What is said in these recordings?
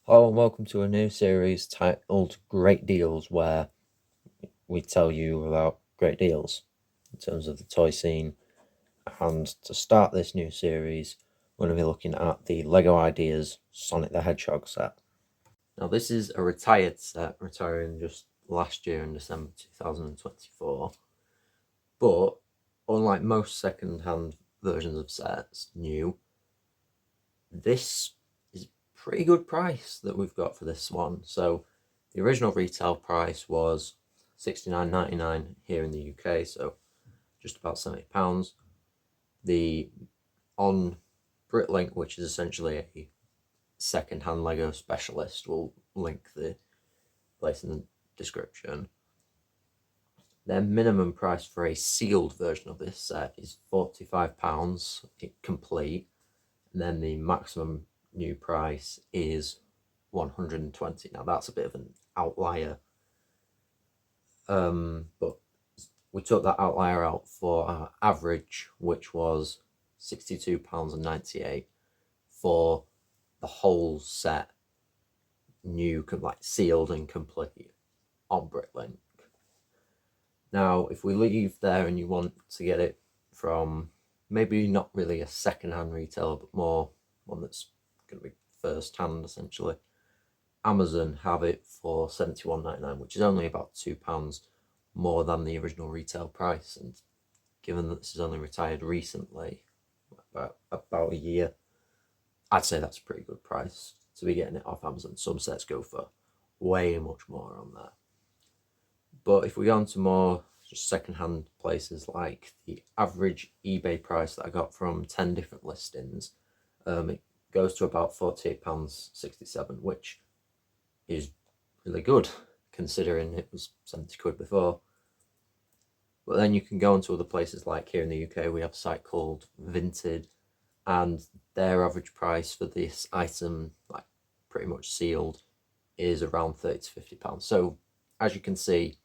Hello and welcome to a new series titled Great Deals, where we tell you about great deals in terms of the toy scene. And to start this new series, we're going to be looking at the LEGO Ideas Sonic the Hedgehog set. Now, this is a retired set, retiring just last year in December 2024. But unlike most second-hand versions of sets, new, this is pretty good price that we've got for this one. So the original retail price was £69.99 here in the UK, so just about £70. The on Bricklink, which is essentially a second-hand Lego specialist, will link the place in the description. Their minimum price for a sealed version of this set is £45 complete, and then the maximum new price is 120. Now that's a bit of an outlier, but we took that outlier out for our average, which was £62.98 for the whole set, new, like sealed and complete on Bricklink. Now, if we leave there and you want to get it from maybe not really a second-hand retailer, but more one that's going to be first-hand, essentially, Amazon have it for £71.99, which is only about £2 more than the original retail price. And given that this is only retired recently, about a year, I'd say that's a pretty good price to be getting it off Amazon. Some sets go for way much more on there. But if we go on to more just second-hand places, like the average eBay price that I got from 10 different listings, it goes to about £48.67, which is really good considering it was 70 quid before. But then you can go on to other places, like here in the UK, we have a site called Vinted, and their average price for this item, like pretty much sealed, is around £30 to £50. So as you can see,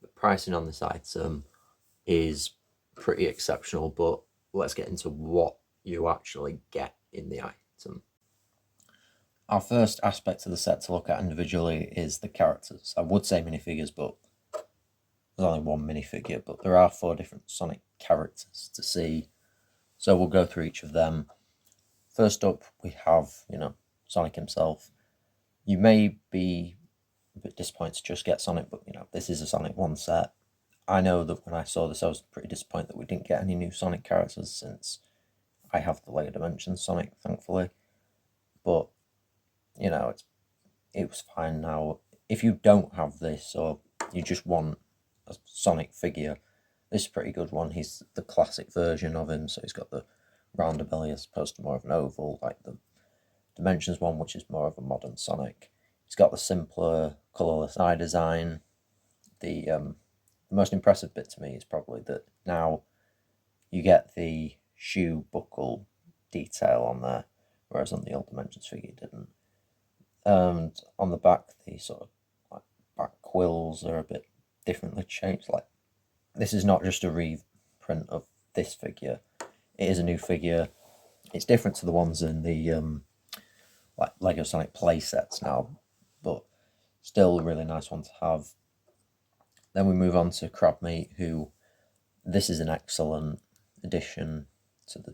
the pricing on this item is pretty exceptional, but let's get into what you actually get in the item. Our first aspect of the set to look at individually is the characters. I would say minifigures, but there's only one minifigure, but there are 4 different Sonic characters to see. So we'll go through each of them. First up, we have, Sonic himself. You may be a bit disappointed to just get Sonic, but, this is a Sonic 1 set. I know that when I saw this, I was pretty disappointed that we didn't get any new Sonic characters, since I have the LEGO Dimensions Sonic, thankfully. But, it was fine now. If you don't have this, or you just want a Sonic figure, this is a pretty good one. He's the classic version of him, so he's got the rounder belly as opposed to more of an oval, like the Dimensions one, which is more of a modern Sonic. He's got the simpler, colourless eye design. The most impressive bit to me is probably that now you get the shoe buckle detail on there, whereas on the old Dimensions figure you didn't. And on the back, the sort of like back quills are a bit differently changed. Like, this is not just a reprint of this figure; it is a new figure. It's different to the ones in the like Lego Sonic play sets now, but still a really nice one to have. Then we move on to Crab Meat, who, this is an excellent addition to the,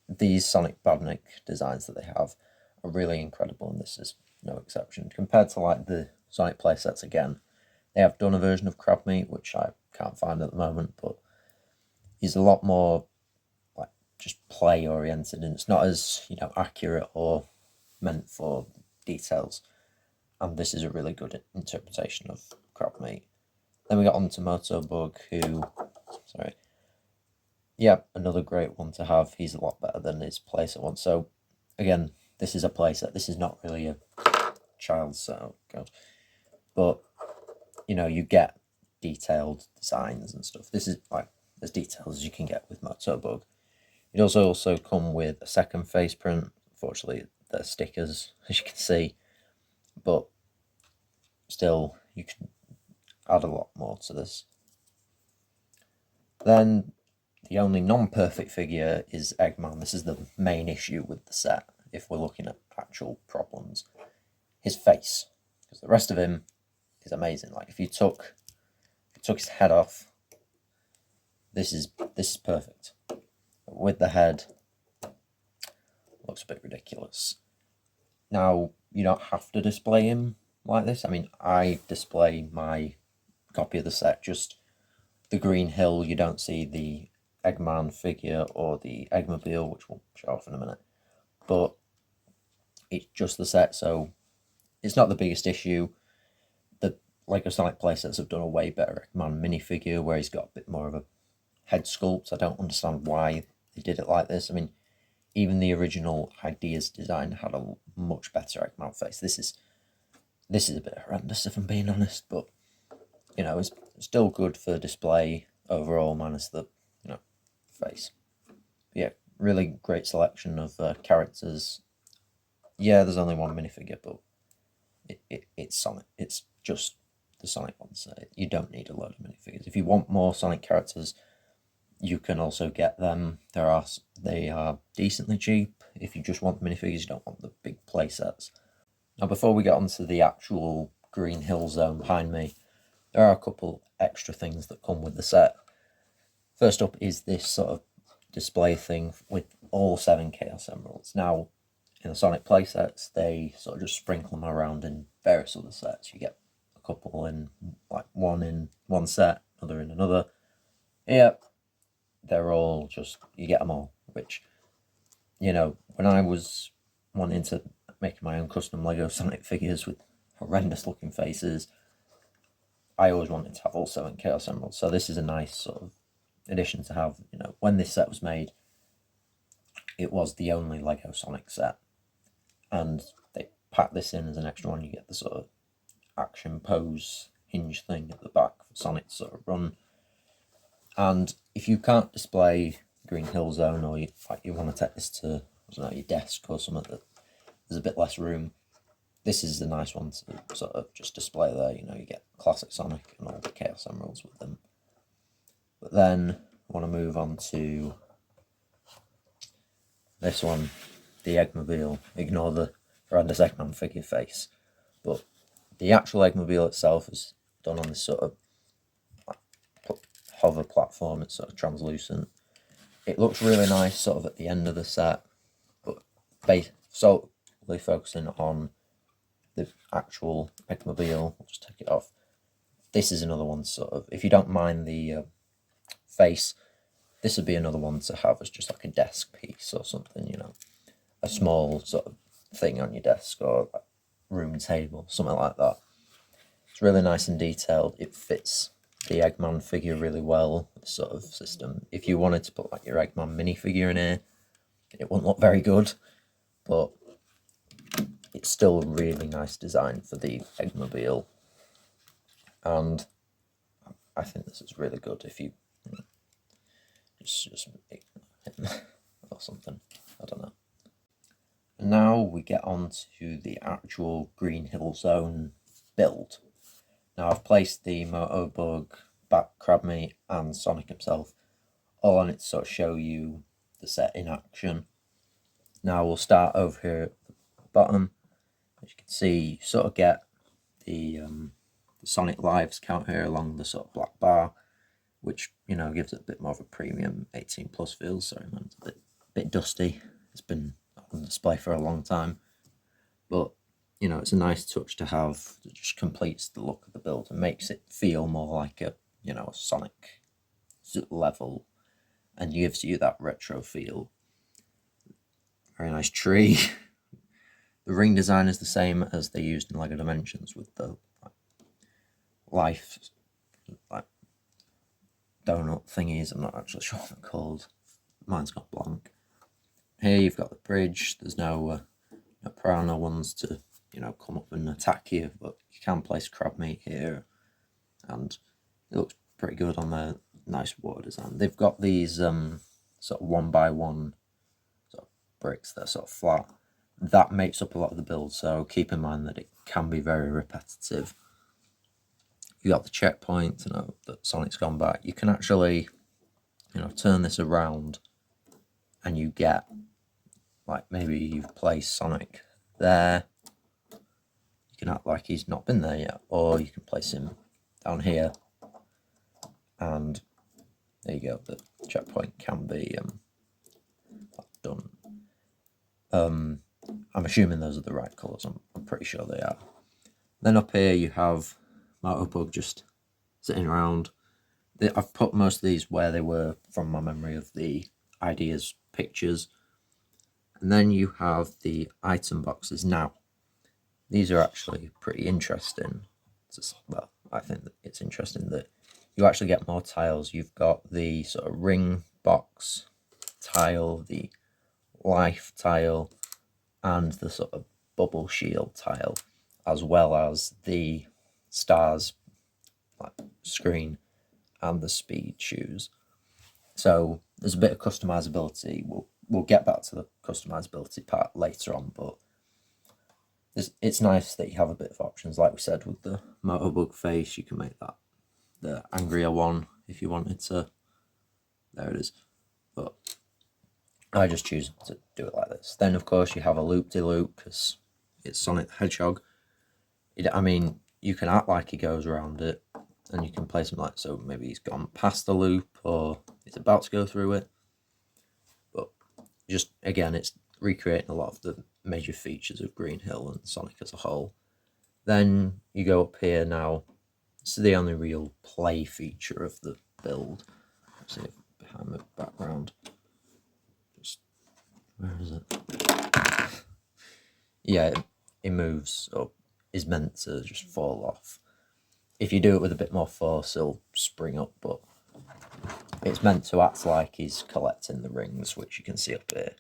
these Sonic Badnik designs that they have are really incredible, and this is no exception. Compared to the Sonic playsets, again, they have done a version of Crab Meat, which I can't find at the moment, but he's a lot more just play oriented, and it's not as accurate or meant for details. And this is a really good interpretation of Crab Meat. Then we got on to Motobug, who, another great one to have. He's a lot better than his playset one. So again, this is a playset. This is not really a child's set. Oh god, but you get detailed designs and stuff. This is as detailed as you can get with Motobug. It also come with a second face print. Unfortunately, they're stickers, as you can see, but still, you can add a lot more to this. Then the only non-perfect figure is Eggman. This is the main issue with the set, if we're looking at actual problems. his face, because the rest of him is amazing. Like if you took his head off, this is perfect. But with the head, looks a bit ridiculous. Now you don't have to display him like this. I mean, I display my copy of the set, just the green hill. You don't see the Eggman figure or the Eggmobile, which we'll show off in a minute, but it's just the set, so it's not the biggest issue. The Lego Sonic playsets have done a way better Eggman minifigure where he's got a bit more of a head sculpt. I don't understand why they did it like this. I mean, even the original Ideas design had a much better Eggman face. This is a bit horrendous if I'm being honest, but you know, it's still good for display overall, minus the face. But yeah, really great selection of characters. Yeah, there's only one minifigure, but it's Sonic. It's just the Sonic ones. You don't need a load of minifigures. If you want more Sonic characters, you can also get them. They are decently cheap. If you just want the minifigures, you don't want the big play sets. Now, before we get onto the actual Green Hill Zone behind me, there are a couple extra things that come with the set. First up is this sort of display thing with all 7 Chaos Emeralds. Now, in the Sonic playsets, they sort of just sprinkle them around in various other sets. You get a couple in, like, one in one set, another in another. Yeah, they're all just, you get them all, which, you know, when I was wanting to make my own custom Lego Sonic figures with horrendous looking faces, I always wanted to have all 7 Chaos Emeralds. So this is a nice sort of addition to have. You know, when this set was made, it was the only Lego Sonic set, and they packed this in as an extra one. You get the sort of action pose hinge thing at the back for Sonic to sort of run. And if you can't display Green Hill Zone, or you want to take this to, I don't know, your desk or something that there's a bit less room, this is the nice one to sort of just display there. You know, you get classic Sonic and all the Chaos Emeralds with them. But then I want to move on to this one, the Eggmobile. Ignore the horrendous Eggman figure face. But the actual Eggmobile itself is done on this sort of hover platform. It's sort of translucent. It looks really nice sort of at the end of the set, but solely focusing on the actual Eggmobile. I'll just take it off. This is another one sort of, if you don't mind the face, this would be another one to have as just like a desk piece or something, you know, a small sort of thing on your desk or room table, something like that. It's really nice and detailed. It fits the Eggman figure really well, this sort of system. If you wanted to put like your Eggman minifigure in here, it wouldn't look very good, but it's still a really nice design for the Eggmobile. And I think this is really good if you just or something, I don't know. And now we get on to the actual Green Hill Zone build. Now I've placed the Motobug, Bat Crabmeat and Sonic himself all on it to sort of show you the set in action. Now we'll start over here at the bottom. As you can see, you sort of get the Sonic Lives count here along the sort of black bar, which, you know, gives it a bit more of a premium 18 plus feel. Sorry man, it's a bit dusty. It's been on display for a long time, but you know, it's a nice touch to have that just completes the look of the build and makes it feel more like a, you know, a Sonic level and gives you that retro feel. Very nice tree. The ring design is the same as they used in LEGO Dimensions with the life donut thingies. I'm not actually sure what they're called. Mine's got blank. Here you've got the bridge. There's no piranha ones to, you know, come up and attack you, but you can place Crabmeat here, and it looks pretty good on their nice water design. They've got these sort of 1x1 sort of bricks that are sort of flat. That makes up a lot of the build, so keep in mind that it can be very repetitive. You got the checkpoint to know that Sonic's gone back. You can actually, you know, turn this around and you get, like, maybe you've placed Sonic there can act like he's not been there yet, or you can place him down here, and there you go, the checkpoint can be done. I'm assuming those are the right colours, I'm pretty sure they are. Then up here you have Motorbug just sitting around. I've put most of these where they were from my memory of the ideas pictures. And then you have the item boxes. Now, these are actually pretty interesting. Well, I think that it's interesting that you actually get more tiles. You've got the sort of ring box tile, the life tile, and the sort of bubble shield tile, as well as the stars screen and the speed shoes. So there's a bit of customizability. We'll get back to the customizability part later on, but it's nice that you have a bit of options. Like we said, with the Motorbug face, you can make that the angrier one if you wanted to. There it is. But I just choose to do it like this. Then, of course, you have a loop-de-loop because it's Sonic the Hedgehog. I mean, you can act like he goes around it, and you can place him like so. Maybe he's gone past the loop, or he's about to go through it. But just again, it's recreating a lot of the major features of Green Hill and Sonic as a whole. Then you go up here now. This is the only real play feature of the build. Let's see behind the background. Just where is it? Yeah, it moves or is meant to just fall off. If you do it with a bit more force, it'll spring up, but it's meant to act like he's collecting the rings, which you can see up here.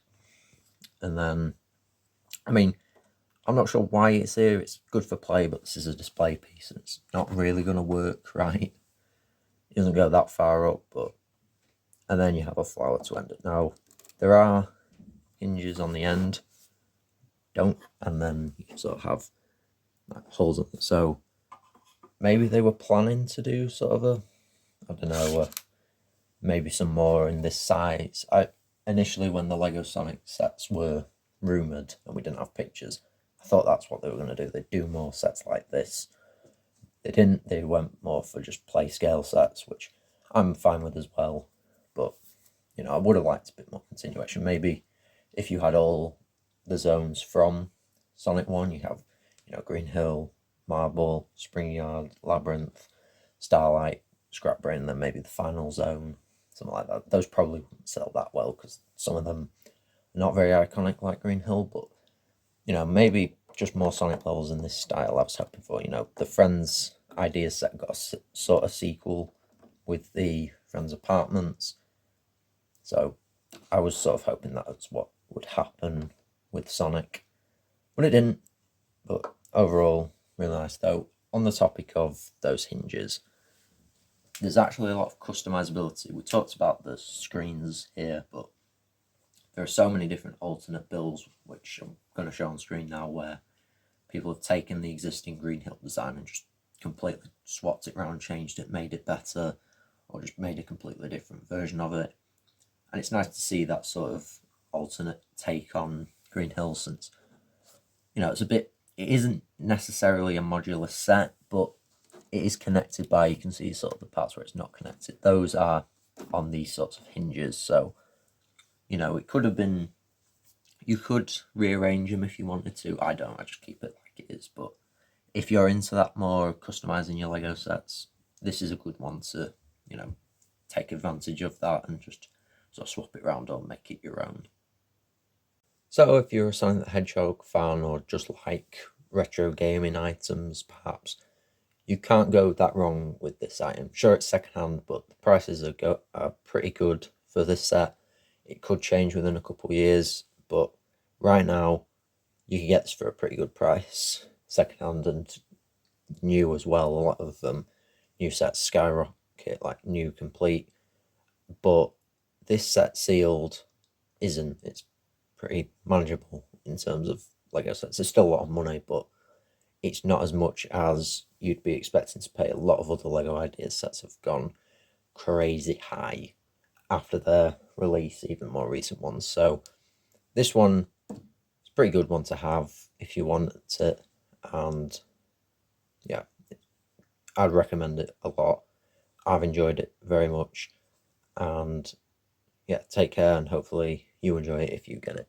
And then, I mean, I'm not sure why it's here. It's good for play, but this is a display piece, and it's not really going to work right. It doesn't go that far up, but... And then you have a flower to end it. Now, there are hinges on the end. And then you sort of have holes in it. So maybe they were planning to do sort of I don't know, maybe some more in this size. Initially, when the Lego Sonic sets were rumoured and we didn't have pictures, I thought that's what they were going to do. They'd do more sets like this. They didn't. They went more for just play scale sets, which I'm fine with as well. But, you know, I would have liked a bit more continuation. Maybe if you had all the zones from Sonic 1, you have, you know, Green Hill, Marble, Spring Yard, Labyrinth, Starlight, Scrap Brain, and then maybe the final zone, something like that. Those probably wouldn't sell that well because some of them are not very iconic like Green Hill, but, you know, maybe just more Sonic levels in this style I was hoping for. You know, the Friends idea set got a sort of sequel with the Friends Apartments, so I was sort of hoping that was what would happen with Sonic, but it didn't. But overall, really nice. Though, on the topic of those hinges, there's actually a lot of customizability. We talked about the screens here, but there are so many different alternate builds, which I'm going to show on screen now, where people have taken the existing Green Hill design and just completely swapped it around, changed it, made it better, or just made a completely different version of it. And it's nice to see that sort of alternate take on Green Hill, since, you know, it isn't necessarily a modular set, but it is connected by, you can see sort of the parts where it's not connected. Those are on these sorts of hinges, so, you know, it could have been, you could rearrange them if you wanted to. I don't, I just keep it like it is. But if you're into that more, customizing your Lego sets, this is a good one to, you know, take advantage of that and just sort of swap it around or make it your own. So if you're a Sonic the Hedgehog fan, or just like retro gaming items perhaps, you can't go that wrong with this item. Sure, it's secondhand, but the prices are pretty good for this set. It could change within a couple of years, but right now you can get this for a pretty good price, secondhand and new as well. A lot of new sets skyrocket, like new complete, but this set sealed isn't. It's pretty manageable in terms of Lego sets. It's still a lot of money, but it's not as much as you'd be expecting to pay. A lot of other Lego Ideas sets have gone crazy high after their release, even more recent ones. So this one is a pretty good one to have if you want it, and yeah, I'd recommend it a lot. I've enjoyed it very much, and yeah, take care, and hopefully you enjoy it if you get it.